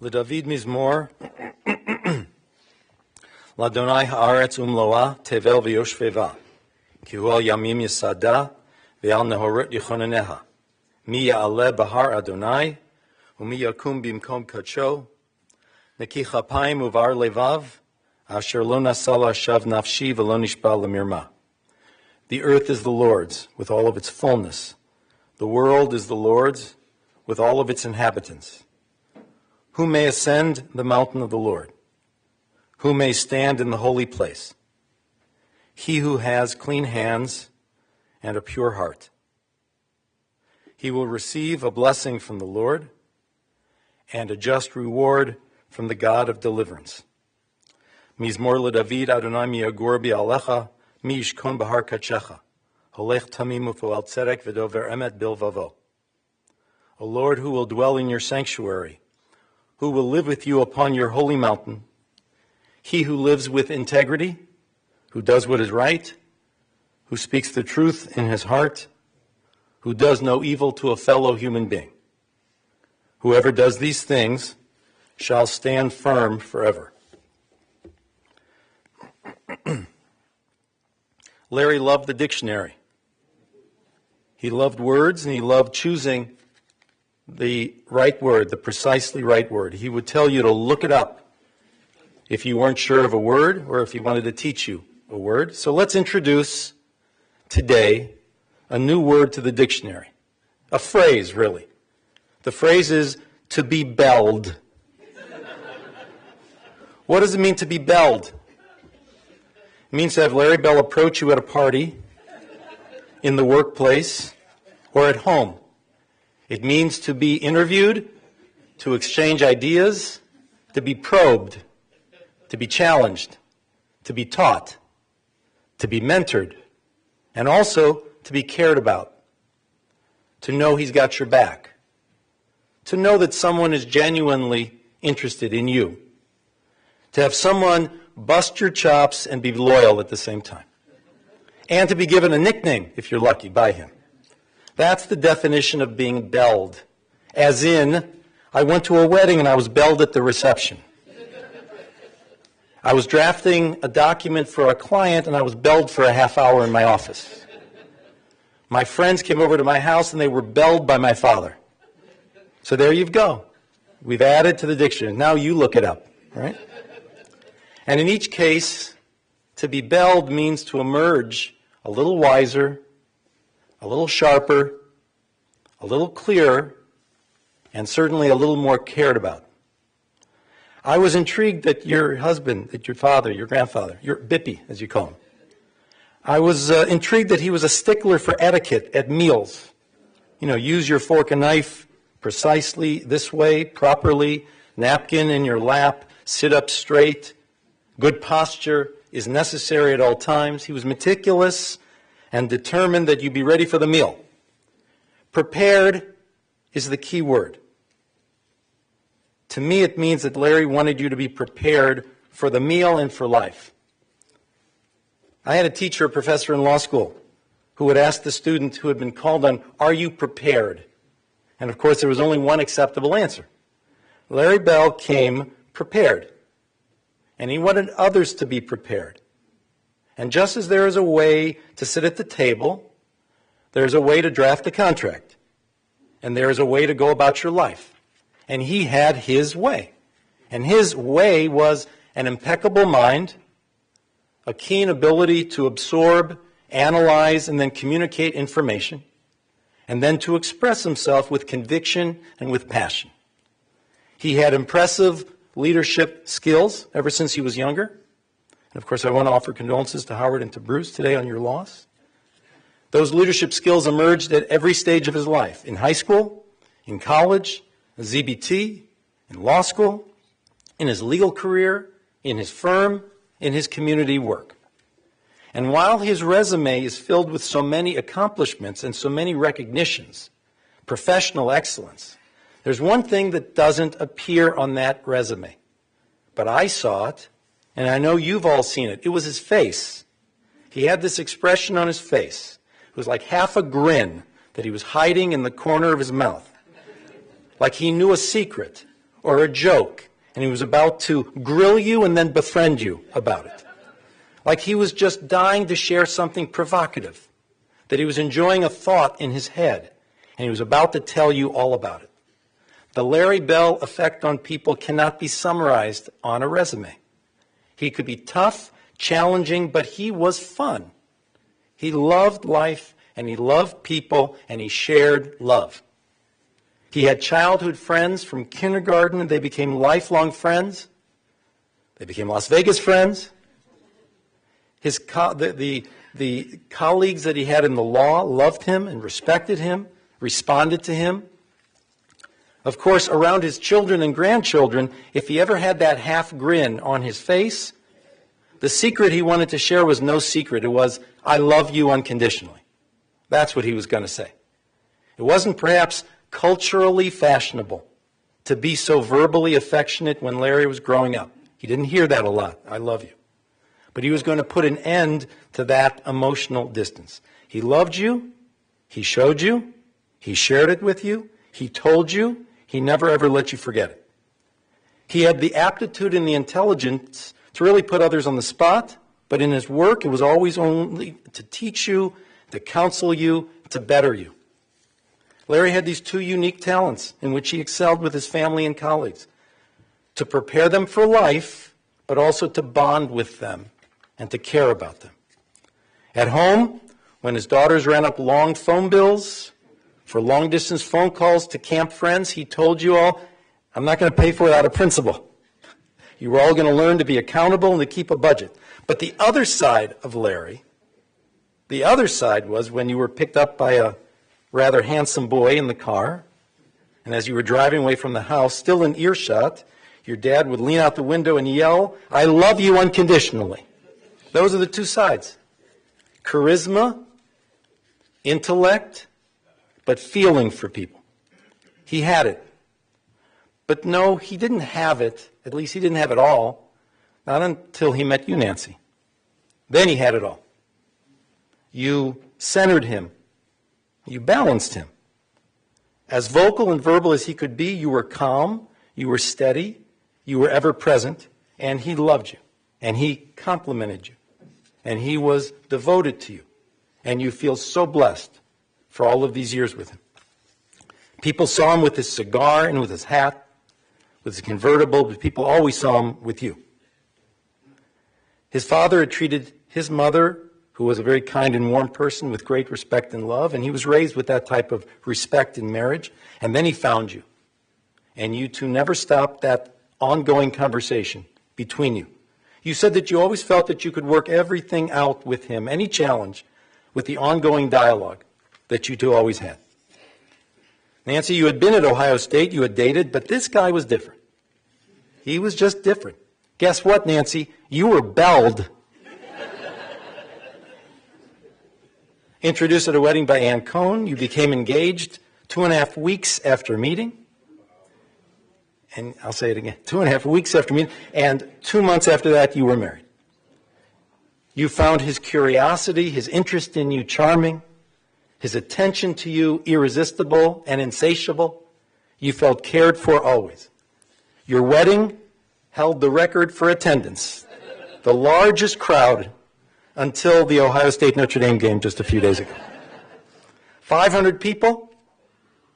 LeDavid Mizmor, L'Adonai haaretz umloa tevel v'yoshveva, ki hu al yamim yisada ve'al nehorot yichoneneha, mi ya'aleh bahar Adonai, u'mi yakum bimkom kadsho, neki chapayim uvar levav, asher lo nasa la'ashav nafshi v'lo nishba l'mirma. The earth is the Lord's, with all of its fullness. The world is the Lord's, with all of its inhabitants. Who may ascend the mountain of the Lord? Who may stand in the holy place? He who has clean hands and a pure heart. He will receive a blessing from the Lord and a just reward from the God of deliverance. Mizmor LeDavid Adonai miyagur bi'alecha mi yishkon bahar kadshecha holech tamim u'poel tzedek v'dover emet bilvavo. O Lord, who will dwell in your sanctuary, who will live with you upon your holy mountain, he who lives with integrity, who does what is right, who speaks the truth in his heart, who does no evil to a fellow human being. Whoever does these things shall stand firm forever. Larry loved the dictionary. He loved words, and he loved choosing the right word, the precisely right word. He would tell you to look it up if you weren't sure of a word or if he wanted to teach you a word. So let's introduce today a new word to the dictionary. A phrase, really. The phrase is to be belled. What does it mean to be belled? It means to have Larry Bell approach you at a party, in the workplace, or at home. It means to be interviewed, to exchange ideas, to be probed, to be challenged, to be taught, to be mentored, and also to be cared about, to know he's got your back, to know that someone is genuinely interested in you, to have someone bust your chops and be loyal at the same time, and to be given a nickname, if you're lucky, by him. That's the definition of being belled, as in, I went to a wedding and I was belled at the reception. I was drafting a document for a client and I was belled for a half hour in my office. My friends came over to my house and they were belled by my father. So there you go. We've added to the dictionary. Now you look it up, right? And in each case, to be belled means to emerge a little wiser, a little sharper, a little clearer, and certainly a little more cared about. I was intrigued that your husband, that your father, your grandfather, your Bippy, as you call him, I was intrigued that he was a stickler for etiquette at meals. You know, use your fork and knife precisely this way, properly, napkin in your lap, sit up straight. Good posture is necessary at all times. He was meticulous and determined that you be ready for the meal. Prepared is the key word. To me, it means that Larry wanted you to be prepared for the meal and for life. I had a teacher, a professor in law school, who would ask the student who had been called on, are you prepared? And of course, there was only one acceptable answer. Larry Bell came prepared, and he wanted others to be prepared. And just as there is a way to sit at the table, there's a way to draft a contract, and there is a way to go about your life. And he had his way. And his way was an impeccable mind, a keen ability to absorb, analyze, and then communicate information, and then to express himself with conviction and with passion. He had impressive leadership skills ever since he was younger. And of course, I want to offer condolences to Howard and to Bruce today on your loss. Those leadership skills emerged at every stage of his life, in high school, in college, ZBT, in law school, in his legal career, in his firm, in his community work. And while his resume is filled with so many accomplishments and so many recognitions, professional excellence, there's one thing that doesn't appear on that resume. But I saw it, and I know you've all seen it. It was his face. He had this expression on his face. It was like half a grin that he was hiding in the corner of his mouth. Like he knew a secret, or a joke, and he was about to grill you and then befriend you about it. Like he was just dying to share something provocative, that he was enjoying a thought in his head, and he was about to tell you all about it. The Larry Bell effect on people cannot be summarized on a resume. He could be tough, challenging, but he was fun. He loved life, and he loved people, and he shared love. He had childhood friends from kindergarten, and they became lifelong friends. They became Las Vegas friends. The colleagues that he had in the law loved him and respected him, responded to him. Of course, around his children and grandchildren, if he ever had that half grin on his face, the secret he wanted to share was no secret. It was, I love you unconditionally. That's what he was going to say. It wasn't perhaps culturally fashionable to be so verbally affectionate when Larry was growing up. He didn't hear that a lot, I love you. But he was going to put an end to that emotional distance. He loved you, he showed you, he shared it with you, he told you, he never ever let you forget it. He had the aptitude and the intelligence to really put others on the spot, but in his work it was always only to teach you, to counsel you, to better you. Larry had these two unique talents in which he excelled with his family and colleagues, to prepare them for life, but also to bond with them and to care about them. At home, when his daughters ran up long phone bills for long-distance phone calls to camp friends, he told you all, I'm not going to pay for it out of principle. You were all going to learn to be accountable and to keep a budget. But the other side of Larry, the other side was when you were picked up by a rather handsome boy in the car, and as you were driving away from the house, still in earshot, your dad would lean out the window and yell, I love you unconditionally. Those are the two sides. Charisma, intellect, but feeling for people. He had it. But no, he didn't have it. At least he didn't have it all. Not until he met you, Nancy. Then he had it all. You centered him. You balanced him. As vocal and verbal as he could be, you were calm, you were steady, you were ever present, and he loved you, and he complimented you, and he was devoted to you, and you feel so blessed for all of these years with him. People saw him with his cigar and with his hat, with his convertible, but people always saw him with you. His father had treated his mother, who was a very kind and warm person, with great respect and love, and he was raised with that type of respect in marriage, and then he found you. And you two never stopped that ongoing conversation between you. You said that you always felt that you could work everything out with him, any challenge, with the ongoing dialogue that you two always had. Nancy, you had been at Ohio State, you had dated, but this guy was different. He was just different. Guess what, Nancy? You were belled. Introduced at a wedding by Ann Cohn, you became engaged 2.5 weeks after meeting. And I'll say it again, 2.5 weeks after meeting, and 2 months after that, you were married. You found his curiosity, his interest in you charming, his attention to you irresistible and insatiable. You felt cared for always. Your wedding held the record for attendance, the largest crowd until the Ohio State-Notre Dame game just a few days ago. 500 people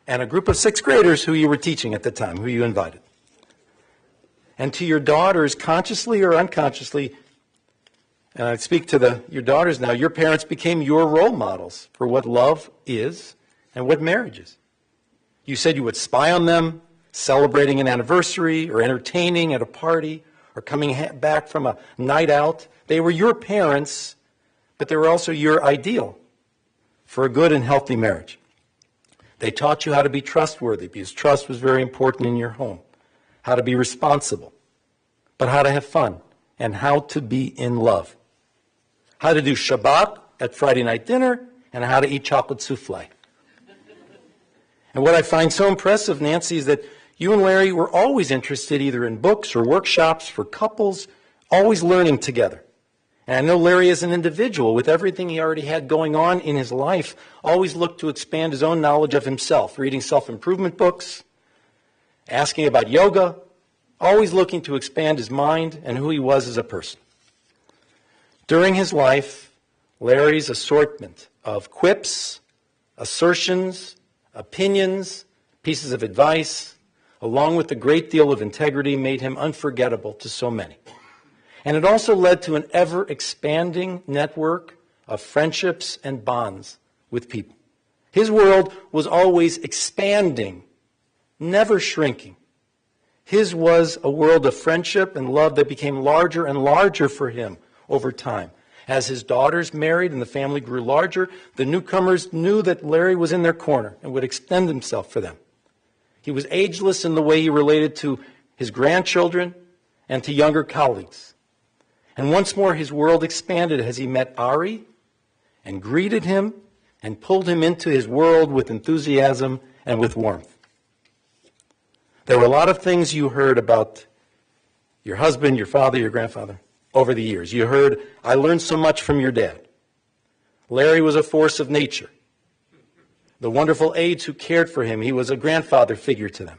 and a group of 6th graders who you were teaching at the time, who you invited. And to your daughters, consciously or unconsciously, and I speak to your daughters now, your parents became your role models for what love is and what marriage is. You said you would spy on them, celebrating an anniversary or entertaining at a party or coming back from a night out. They were your parents, but they were also your ideal for a good and healthy marriage. They taught you how to be trustworthy, because trust was very important in your home, how to be responsible, but how to have fun, and how to be in love, how to do Shabbat at Friday night dinner, and how to eat chocolate souffle. And what I find so impressive, Nancy, is that you and Larry were always interested either in books or workshops for couples, always learning together. And I know Larry as an individual, with everything he already had going on in his life, always looked to expand his own knowledge of himself, reading self-improvement books asking about yoga, always looking to expand his mind and who he was as a person. During his life, Larry's assortment of quips, assertions, opinions, pieces of advice, along with a great deal of integrity, made him unforgettable to so many. And it also led to an ever-expanding network of friendships and bonds with people. His world was always expanding, never shrinking. His was a world of friendship and love that became larger and larger for him over time. As his daughters married and the family grew larger, the newcomers knew that Larry was in their corner and would extend himself for them. He was ageless in the way he related to his grandchildren and to younger colleagues. And once more, his world expanded as he met Ari and greeted him and pulled him into his world with enthusiasm and with warmth. There were a lot of things you heard about your husband, your father, your grandfather over the years. You heard, I learned so much from your dad. Larry was a force of nature. The wonderful aides who cared for him, he was a grandfather figure to them.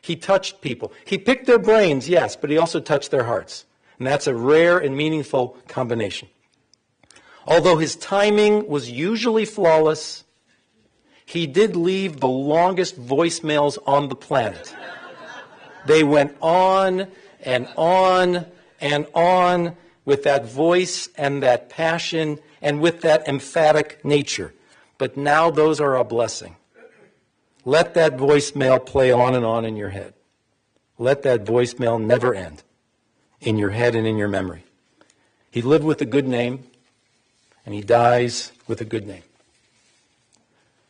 He touched people. He picked their brains, yes, but he also touched their hearts. And that's a rare and meaningful combination. Although his timing was usually flawless, he did leave the longest voicemails on the planet. They went on and on and on with that voice and that passion and with that emphatic nature. But now those are a blessing. Let that voicemail play on and on in your head. Let that voicemail never end in your head and in your memory. He lived with a good name, and he dies with a good name.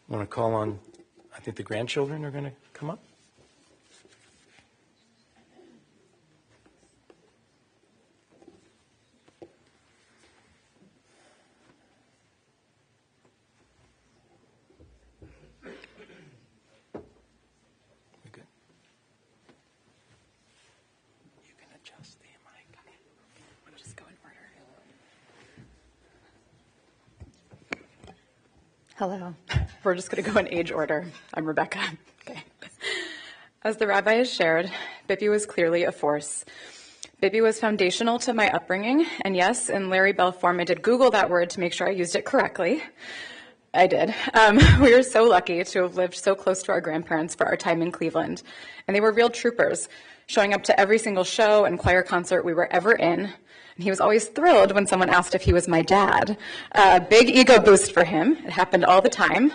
I want to call on, I think the grandchildren are going to come up. Hello. We're just going to go in age order. I'm Rebecca. Okay. As the rabbi has shared, Bippy was clearly a force. Bippy was foundational to my upbringing, and yes, in Larry Bell form, I did Google that word to make sure I used it correctly. I did. We were so lucky to have lived so close to our grandparents for our time in Cleveland, and they were real troopers, showing up to every single show and choir concert we were ever in. And he was always thrilled when someone asked if he was my dad. Big ego boost for him. It happened all the time.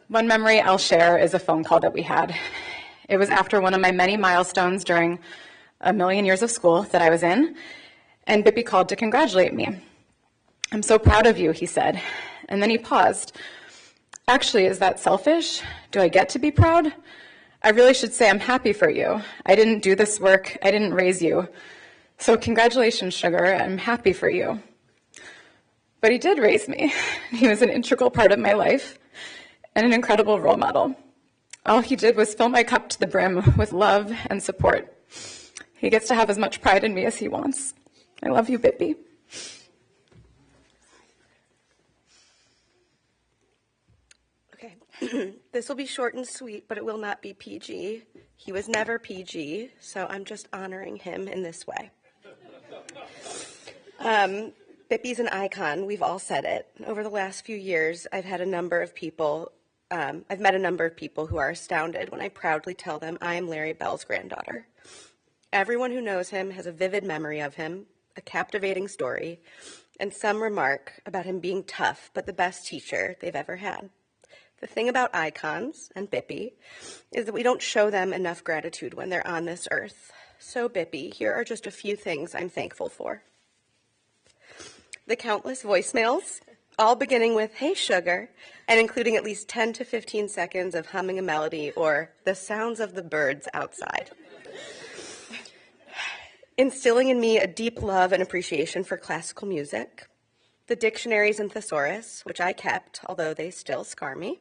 One memory I'll share is a phone call that we had. It was after one of my many milestones during a million years of school that I was in, and Bippy called to congratulate me. I'm so proud of you, he said. And then he paused. Actually, is that selfish? Do I get to be proud? I really should say I'm happy for you. I didn't do this work. I didn't raise you. So congratulations, sugar. I'm happy for you. But he did raise me. He was an integral part of my life and an incredible role model. All he did was fill my cup to the brim with love and support. He gets to have as much pride in me as he wants. I love you, Bippy. Okay, this will be short and sweet, but it will not be PG. He was never PG, so I'm just honoring him in this way. Bippy's an icon. We've all said it. Over the last few years, I've met a number of people who are astounded when I proudly tell them I am Larry Bell's granddaughter. Everyone who knows him has a vivid memory of him, a captivating story, and some remark about him being tough, but the best teacher they've ever had. The thing about icons, and Bippy, is that we don't show them enough gratitude when they're on this earth. So, Bippy, here are just a few things I'm thankful for. The countless voicemails, all beginning with, "Hey, sugar," and including at least 10 to 15 seconds of humming a melody or the sounds of the birds outside. Instilling in me a deep love and appreciation for classical music. The dictionaries and thesaurus, which I kept, although they still scar me.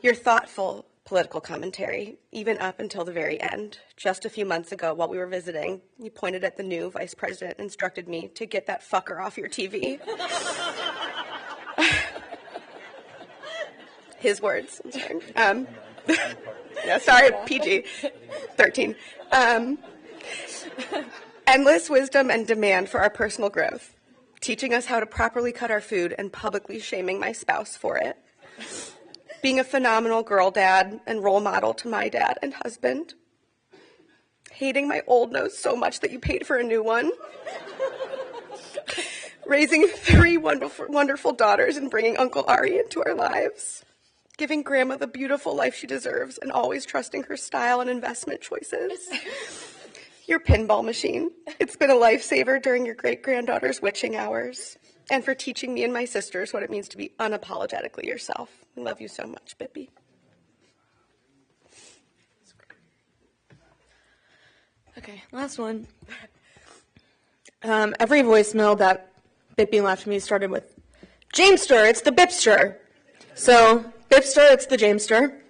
Your thoughtful political commentary, even up until the very end. Just a few months ago, while we were visiting, you pointed at the new vice president and instructed me to get that fucker off your TV. His words. I'm sorry. Yeah, sorry, PG, 13. Endless wisdom and demand for our personal growth, teaching us how to properly cut our food and publicly shaming my spouse for it, being a phenomenal girl dad and role model to my dad and husband, hating my old nose so much that you paid for a new one, raising 3 wonderful daughters and bringing Uncle Ari into our lives, giving Grandma the beautiful life she deserves and always trusting her style and investment choices. Your pinball machine. It's been a lifesaver during your great-granddaughter's witching hours, and for teaching me and my sisters what it means to be unapologetically yourself. I love you so much, Bippy. Okay, last one. Every voicemail that Bippy left me started with, Jamester, it's the Bipster. So, Bipster, it's the Jamester.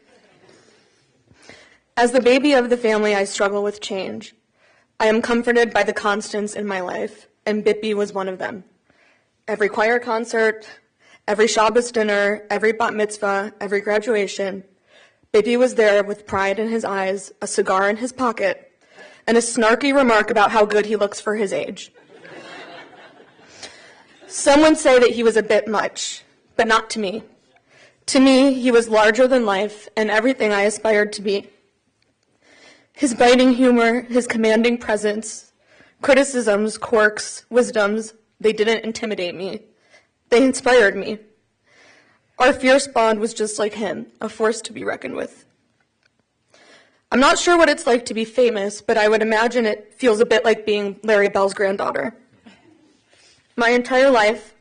As the baby of the family, I struggle with change. I am comforted by the constants in my life, and Bippy was one of them. Every choir concert, every Shabbos dinner, every bat mitzvah, every graduation, Bippy was there with pride in his eyes, a cigar in his pocket, and a snarky remark about how good he looks for his age. Some would say that he was a bit much, but not to me. To me, he was larger than life and everything I aspired to be. His biting humor, his commanding presence, criticisms, quirks, wisdoms, they didn't intimidate me. They inspired me. Our fierce bond was just like him, a force to be reckoned with. I'm not sure what it's like to be famous, but I would imagine it feels a bit like being Larry Bell's granddaughter. My entire life,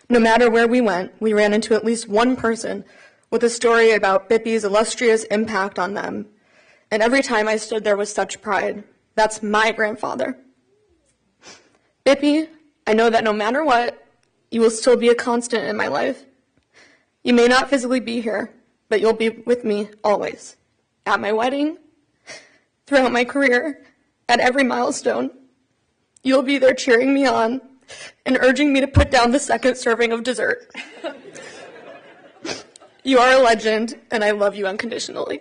no matter where we went, we ran into at least one person with a story about Bippy's illustrious impact on them. And every time I stood there with such pride. That's my grandfather. Bippy, I know that no matter what, you will still be a constant in my life. You may not physically be here, but you'll be with me always. At my wedding, throughout my career, at every milestone. You'll be there cheering me on and urging me to put down the second serving of dessert. You are a legend, and I love you unconditionally.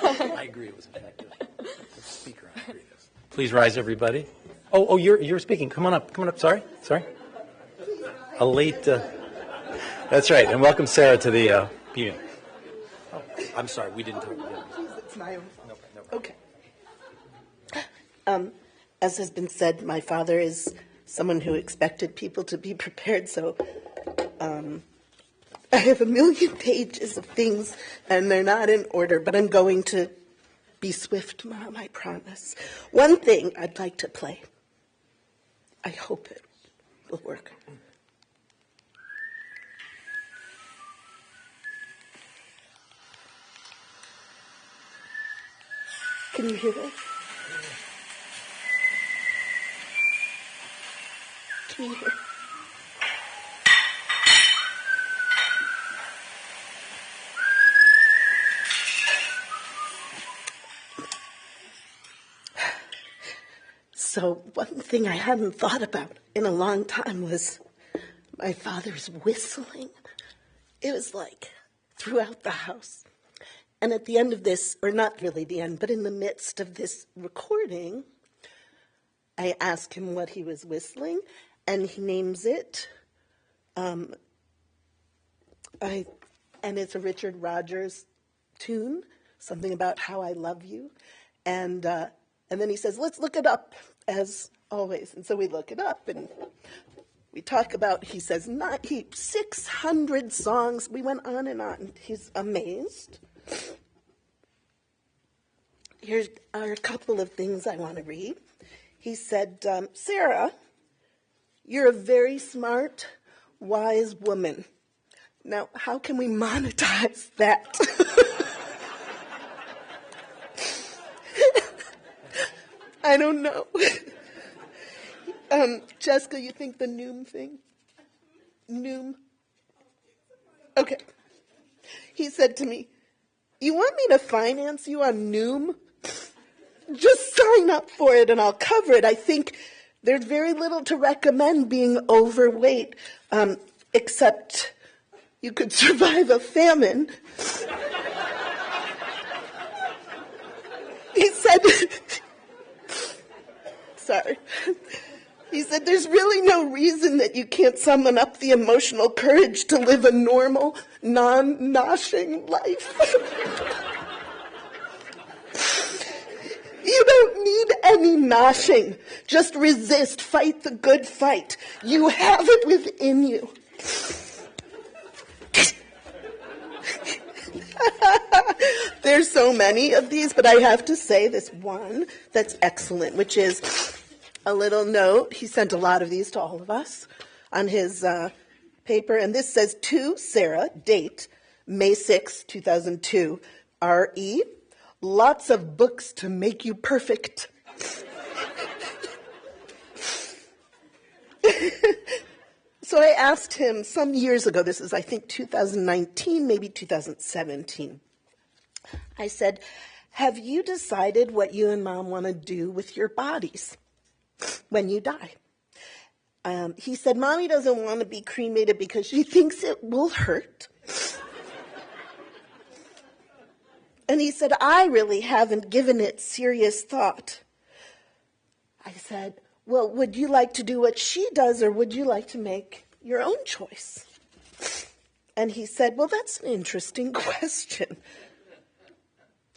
I agree it was effective. The speaker, I agree this. Please rise, everybody. Oh, you're speaking. Come on up. Sorry. A late. That's right. And welcome Sarah to the meeting. Oh, I'm sorry. We didn't talk. It's my own. No. Okay. As has been said, my father is someone who expected people to be prepared, so I have 1 million pages of things, and they're not in order, but I'm going to be swift, Mom, I promise. One thing I'd like to play. I hope it will work. Can you hear this? Can you hear? So one thing I hadn't thought about in a long time was my father's whistling. It was like throughout the house. And at the end of this, or not really the end, but in the midst of this recording, I asked him what he was whistling, and he names it. And it's a Richard Rodgers tune, something about how I love you. And then he says, let's look it up, as always. And so we look it up, and we talk about, he says, 600 songs. We went on and on. He's amazed. Here are a couple of things I want to read. He said, Sarah, you're a very smart, wise woman. Now, how can we monetize that? I don't know. Jessica, you think the Noom thing? Noom? Okay. He said to me, you want me to finance you on Noom? Just sign up for it and I'll cover it. I think there's very little to recommend being overweight, except you could survive a famine. He said, sorry. He said, there's really no reason that you can't summon up the emotional courage to live a normal, non-noshing life. You don't need any noshing. Just resist, fight the good fight. You have it within you. There's so many of these, but I have to say this one that's excellent, which is a little note. He sent a lot of these to all of us on his paper, and this says, to Sarah, date, May 6, 2002, R.E., lots of books to make you perfect. So I asked him some years ago, this is I think 2019, maybe 2017. I said, have you decided what you and Mom want to do with your bodies when you die? He said, Mommy doesn't want to be cremated because she thinks it will hurt. And he said, I really haven't given it serious thought. I said, well, would you like to do what she does, or would you like to make your own choice? And he said, well, that's an interesting question.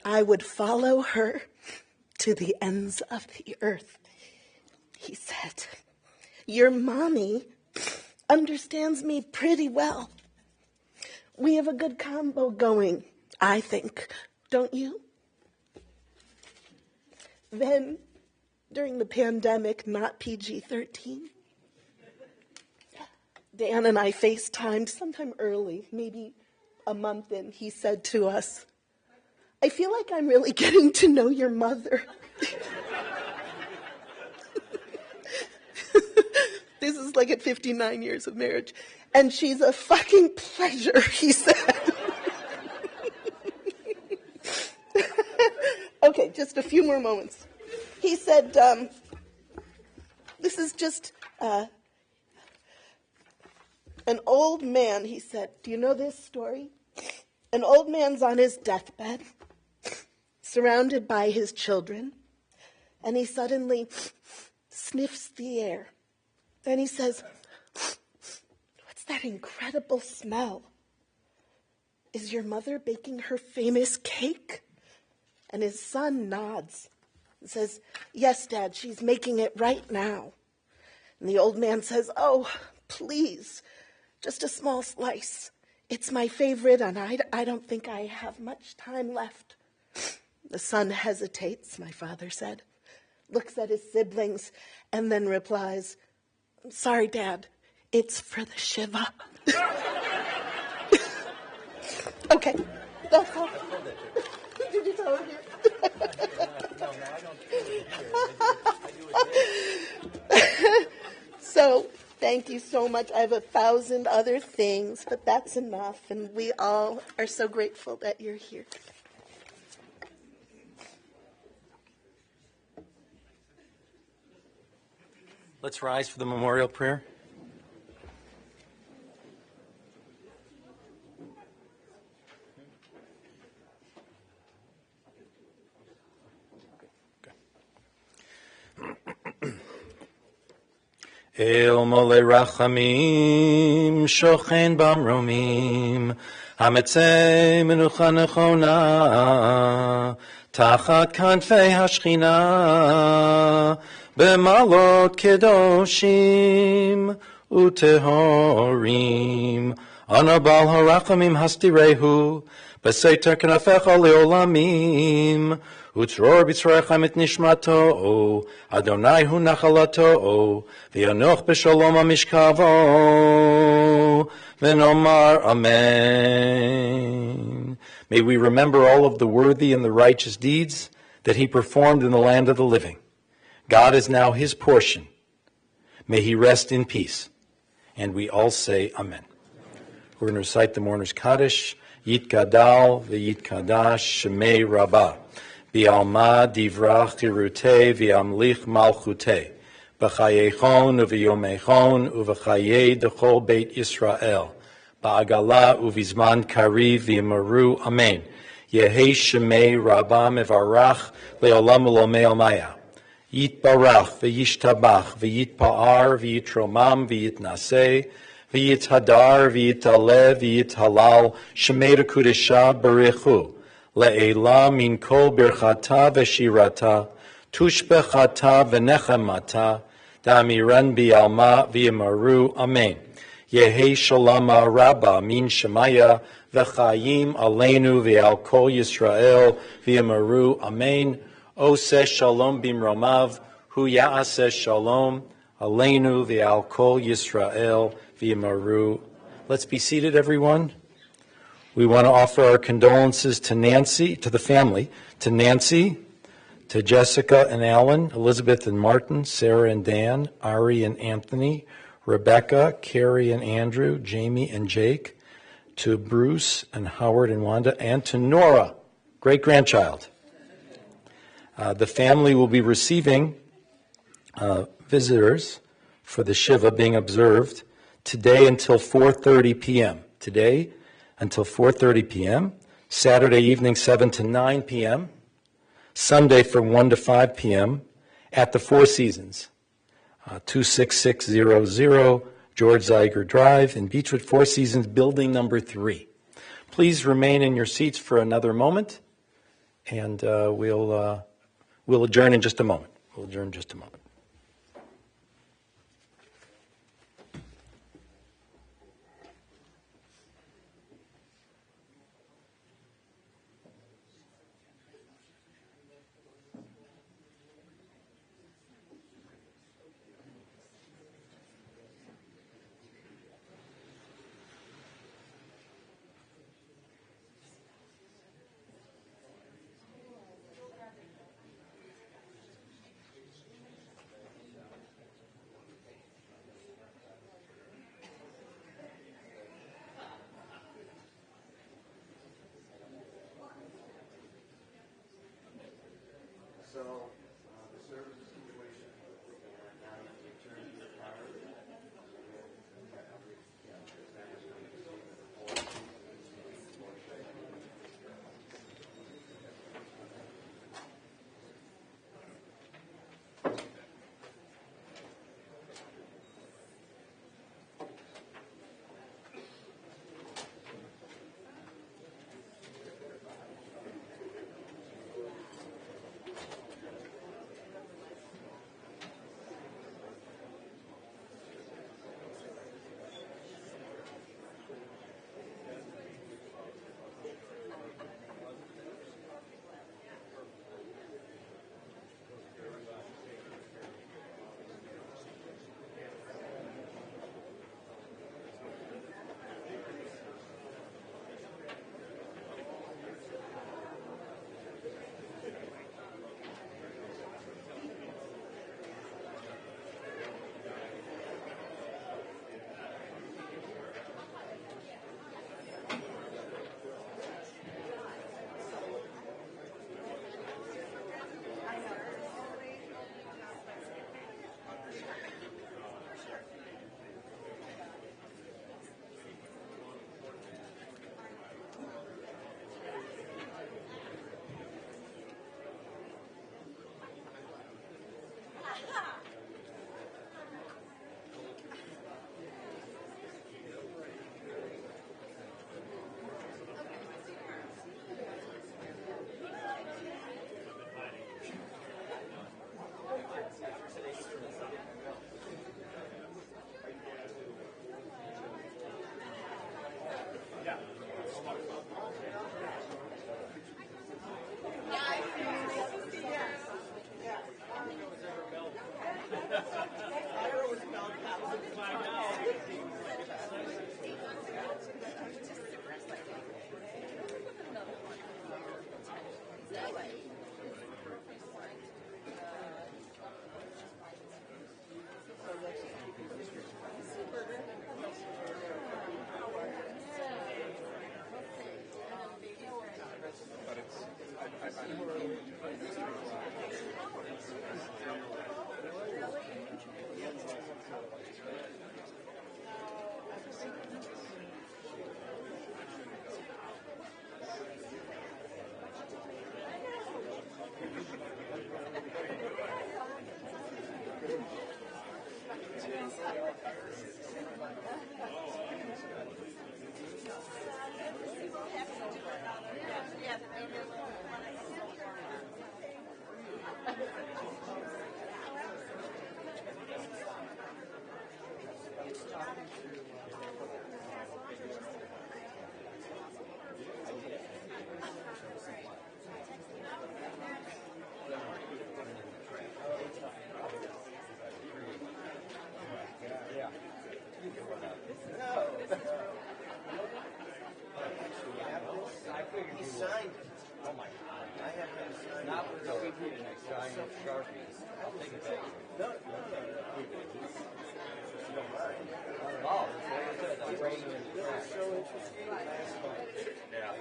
I would follow her to the ends of the earth. He said, your mommy understands me pretty well. We have a good combo going, I think. Don't you? Then, during the pandemic, not PG-13, Dan and I FaceTimed sometime early, maybe a month in. He said to us, I feel like I'm really getting to know your mother. This is like at 59 years of marriage. And she's a fucking pleasure, he said. Okay, just a few more moments. He said, this is just an old man, he said. Do you know this story? An old man's on his deathbed, surrounded by his children, and he suddenly sniffs the air. And he says, what's that incredible smell? Is your mother baking her famous cake? And his son nods and says, yes, Dad, she's making it right now. And the old man says, oh, please, just a small slice. It's my favorite, and I don't think I have much time left. The son hesitates, my father said, looks at his siblings, and then replies, I'm sorry, Dad, it's for the Shiva. Okay, that's all. Did you tell him? So, thank you so much. I have 1,000 other things, but that's enough, and we all are so grateful that you're here. Let's rise for the memorial prayer. El mole rachamim shochen bamromim hametzei menucha nechona tachat kanfei hashchina b'malot kedoshim utehorim ana bal harachamim hastirehu b'seiter kanafecha leolamim Utzror b'tzrorechem et nishmato, Adonai hu nachalato, v'yanoch b'shalom hamishkavo, v'nomar amen. May we remember all of the worthy and the righteous deeds that he performed in the land of the living. God is now his portion. May he rest in peace. And we all say amen. We're going to recite the mourner's Kaddish, Yitgadal v'yitkadash Shemei Rabbah. V'alma divrach tirutei v'amlich malchutei b'chayechon u'v'yomechon u'v'chayei dechol Beit Yisrael ba'agala uvizman kariv v'yimaru, amen. Yehi shemei rabba mevarach le'olam u'lomei omaya. Yitbarach v'yishtabach v'yitpa'ar v'yitromam v'yitnaseh v'yithadar v'yitalev v'yithalal shemei kudesha barichu le'ela min kol birchata v'shirata tushbechata v'nechemata da'amiran bi'alma v'yimaru, amen. Yehi shalama rabba min shemaya v'chayim aleinu v'al kol Yisrael v'yimaru, amen. Oseh shalom bimromav, hu ya'aseh shalom, aleinu v'al kol Yisrael v'yimaru. Let's be seated, everyone. We want to offer our condolences to Nancy, to the family, to Nancy, to Jessica and Alan, Elizabeth and Martin, Sarah and Dan, Ari and Anthony, Rebecca, Carrie and Andrew, Jamie and Jake, to Bruce and Howard and Wanda, and to Nora, great-grandchild. The family will be receiving visitors for the Shiva being observed today until 4:30 p.m. Today until 4:30 p.m., Saturday evening 7 to 9 p.m., Sunday from 1 to 5 p.m. at the Four Seasons, 26600 George Zeiger Drive in Beechwood, Four Seasons, building number 3. Please remain in your seats for another moment, and we'll adjourn in just a moment. We'll adjourn in just a moment. Sharpies. I'll take it back. No. Oh, that's very good. I'm bringing it. So interesting. Last night. Yeah.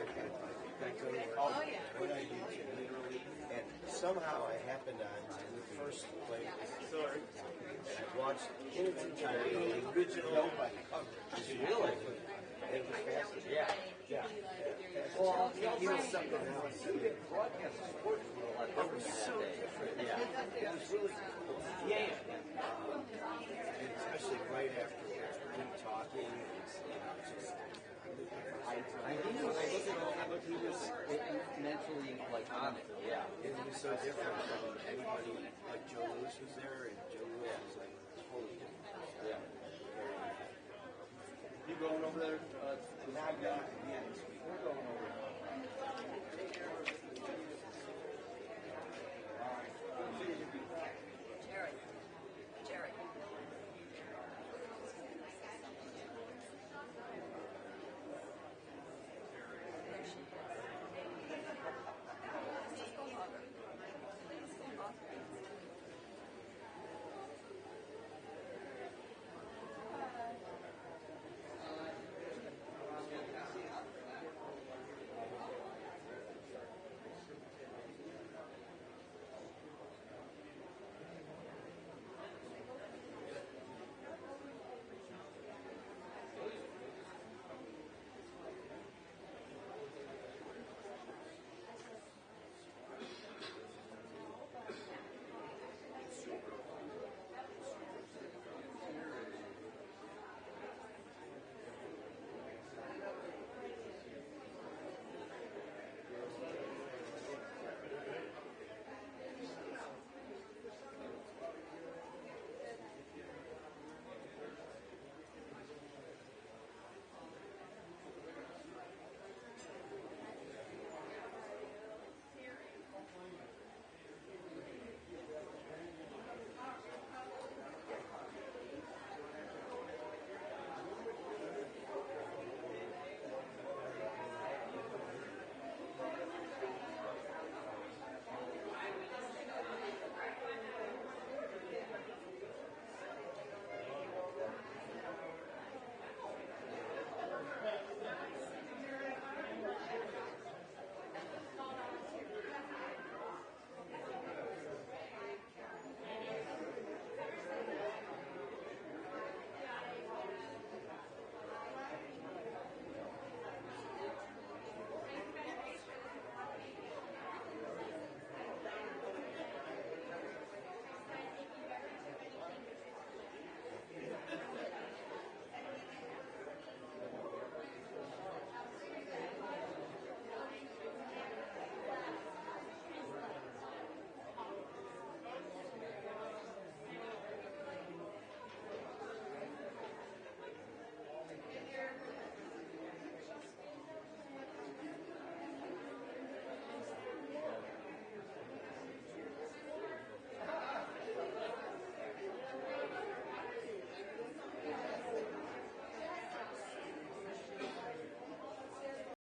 Oh, yeah. What I do literally, and somehow I happened on the first play. Sorry. And I watched in its entirety, the original by cover. Really? It was fascinating. Yeah. Well, he was something else. Broadcast sports were a lot different that day. Yeah. It was really cool. Yeah. And especially right after him talking, it's, just. I think but he was mentally like on it. Yeah. It was so different from anybody, like Joe Louis was there, and Joe Louis was like totally different. Yeah. You going over there? Yeah, this week. We're going over.